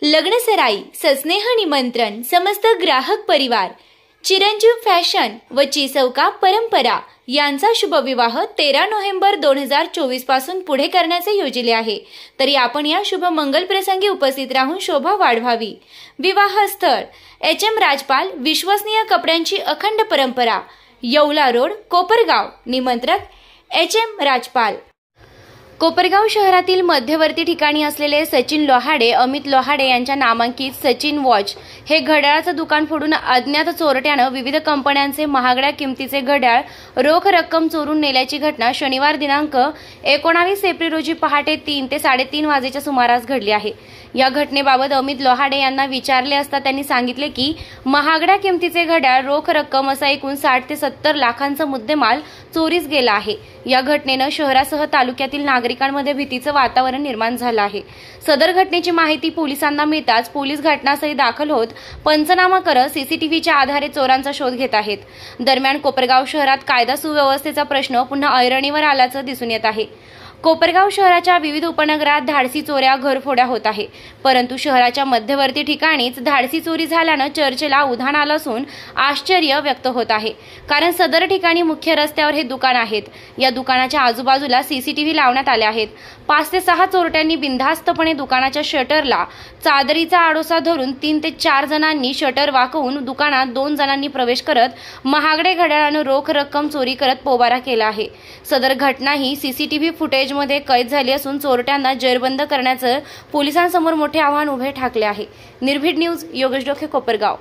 लग्नसराई सस्नेह निमंत्रण समस्त ग्राहक परिवार चिरंजीव फॅशन व चिसौका परंपरा यांचा शुभविवाह 13 नोव्हेंबर 2024 पासून पुढे करण्याचे योजले आहे। तरी आपण या शुभ मंगल प्रसंगी उपस्थित राहून शोभा वाढवावी। विवाह स्थळ HM राजपाल विश्वसनीय कपड्यांची अखंड परंपरा, येवला रोड, कोपरगाव। निमंत्रक HM राजपाल। कोपरगाव शहरातील मध्यवर्ती ठिकाणी असलेले सचिन लोहाडे, अमित लोहाडे यांच्या नामांकित सचिन वॉच हे घड्याळाचं दुकान फोडून अज्ञात चोरट्यानं विविध कंपन्यांचे महागड्या किमतीचे घड्याळ रोख रक्कम चोरून नेल्याची घटना शनिवार दिनांक 19 एप्रिल रोजी पहाटे 3 ते 3:30 वाजेच्या सुमारास घडली आहे। या घटनेबाबत अमित लोहाडे यांना विचारले असता त्यांनी सांगितले की महागड्या किमतीचे घड्याळ रोख रक्कम असा एकूण 60 ते 70 लाखांचा मुद्देमाल चोरीस गेला आहे। या घटनेनं शहरासह तालुक्यातील नागरिकांमध्ये भीतीचं वातावरण निर्माण झालं आहे। सदर घटनेची माहिती पोलिसांना मिळताच पोलीस घटनास्थळी दाखल होत पंचनामा करत सीसीटीव्हीच्या आधारे चोरांचा शोध घेत आहेत। दरम्यान कोपरगाव शहरात कायदा सुव्यवस्थेचा प्रश्न पुन्हा ऐरणीवर आल्याचं दिसून येत आहे। कोपरगाव शहराच्या विविध उपनगरात धाडसी चोऱ्या, घरफोड्या होत आहे, परंतु शहराच्या मध्यवर्ती ठिकाणीच धाडसी चोरी झाल्यानं चर्चेला उधाण आलं असून आश्चर्य व्यक्त होत आहे। कारण सदर ठिकाणी मुख्य रस्त्यावर हे दुकान आहेत। या दुकानाच्या आजूबाजूला सीसीटीव्ही लावण्यात आले आहेत। 5 ते 6 चोरट्यांनी बिनधास्तपणे दुकानाच्या शटरला चादरीचा आडोसा धरून 3 ते 4 जणांनी शटर वाकवून दुकानात 2 जणांनी प्रवेश करत महागडे घड्याळानं रोख रक्कम चोरी करत पोबारा केला आहे। सदर घटना ही सीसीटीव्ही फुटेज मध्ये कैद झाली असून चोरट्यांना जेरबंद करण्याचं पोलिसांसमोर मोठे आव्हान उभे ठाकले आहे। निर्भीड न्यूज, योगेश डोके, कोपरगाव।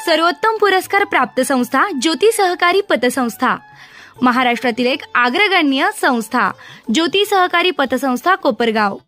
सर्वोत्तम पुरस्कार प्राप्त संस्था ज्योती सहकारी पतसंस्था, महाराष्ट्रातील एक अग्रगण्य संस्था ज्योती सहकारी पतसंस्था कोपरगाव।